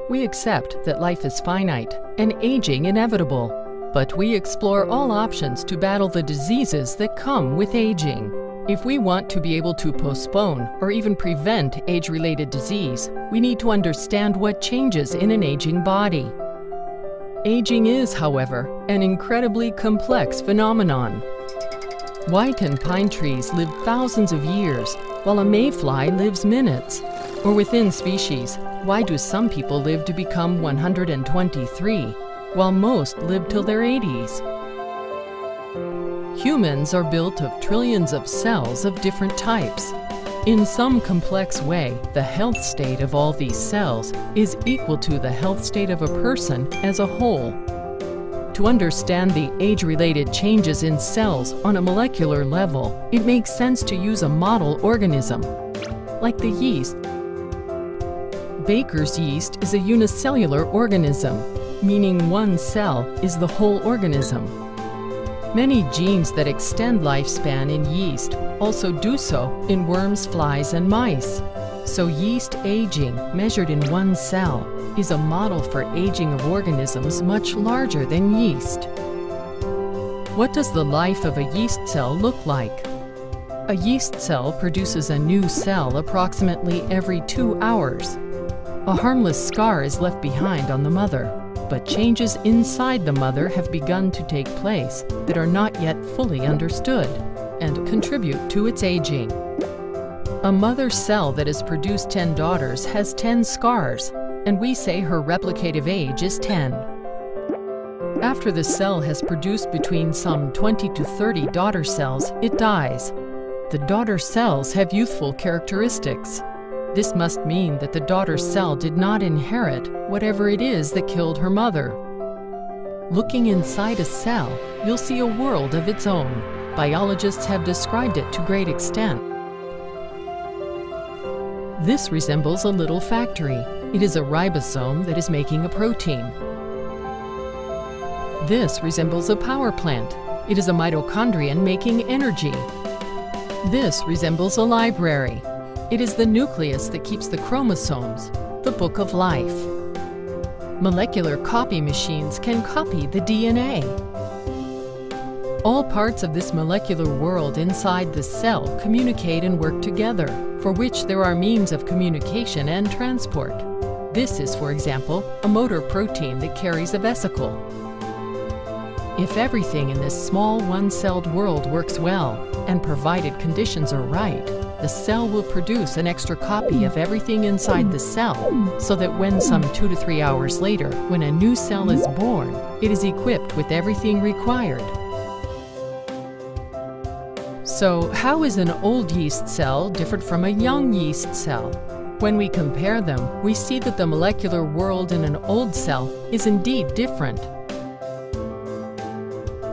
We accept that life is finite and aging inevitable, but we explore all options to battle the diseases that come with aging. If we want to be able to postpone or even prevent age-related disease, we need to understand what changes in an aging body. Aging is, however, an incredibly complex phenomenon. Why can pine trees live thousands of years while a mayfly lives minutes? Or within species, why do some people live to become 123 while most live till their 80s? Humans are built of trillions of cells of different types. In some complex way, the health state of all these cells is equal to the health state of a person as a whole. To understand the age-related changes in cells on a molecular level, it makes sense to use a model organism, like the yeast. Baker's yeast is a unicellular organism, meaning one cell is the whole organism. Many genes that extend lifespan in yeast also do so in worms, flies, and mice. So yeast aging, measured in one cell, is a model for aging of organisms much larger than yeast. What does the life of a yeast cell look like? A yeast cell produces a new cell approximately every 2 hours. A harmless scar is left behind on the mother, but changes inside the mother have begun to take place that are not yet fully understood and contribute to its aging. A mother cell that has produced 10 daughters has 10 scars, and we say her replicative age is 10. After the cell has produced between some 20 to 30 daughter cells, it dies. The daughter cells have youthful characteristics. This must mean that the daughter cell did not inherit whatever it is that killed her mother. Looking inside a cell, you'll see a world of its own. Biologists have described it to great extent. This resembles a little factory. It is a ribosome that is making a protein. This resembles a power plant. It is a mitochondrion making energy. This resembles a library. It is the nucleus that keeps the chromosomes, the book of life. Molecular copy machines can copy the DNA. All parts of this molecular world inside the cell communicate and work together, for which there are means of communication and transport. This is, for example, a motor protein that carries a vesicle. If everything in this small one-celled world works well, and provided conditions are right, the cell will produce an extra copy of everything inside the cell, so that when some 2 to 3 hours later, when a new cell is born, it is equipped with everything required. So, how is an old yeast cell different from a young yeast cell? When we compare them, we see that the molecular world in an old cell is indeed different.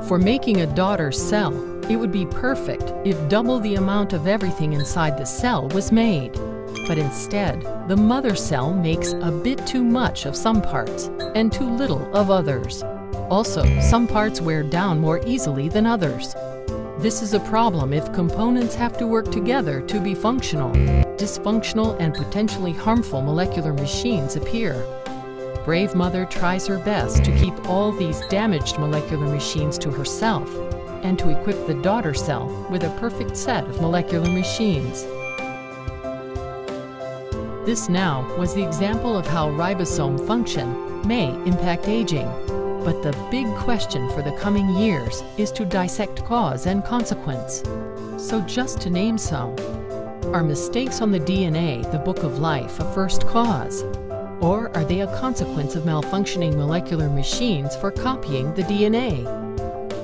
For making a daughter cell, it would be perfect if double the amount of everything inside the cell was made. But instead, the mother cell makes a bit too much of some parts and too little of others. Also, some parts wear down more easily than others. This is a problem if components have to work together to be functional. Dysfunctional and potentially harmful molecular machines appear. Brave mother tries her best to keep all these damaged molecular machines to herself and to equip the daughter cell with a perfect set of molecular machines. This now was the example of how ribosome function may impact aging. But the big question for the coming years is to dissect cause and consequence. So just to name some, are mistakes on the DNA, the book of life, a first cause? Or are they a consequence of malfunctioning molecular machines for copying the DNA?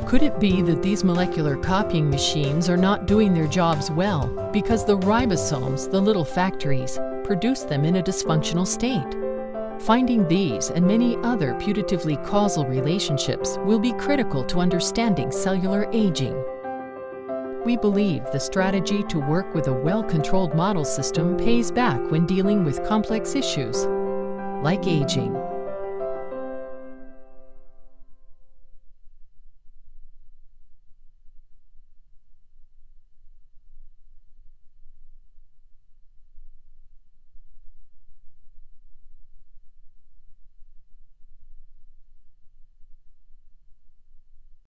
Could it be that these molecular copying machines are not doing their jobs well because the ribosomes, the little factories, produce them in a dysfunctional state? Finding these and many other putatively causal relationships will be critical to understanding cellular aging. We believe the strategy to work with a well-controlled model system pays back when dealing with complex issues, like aging.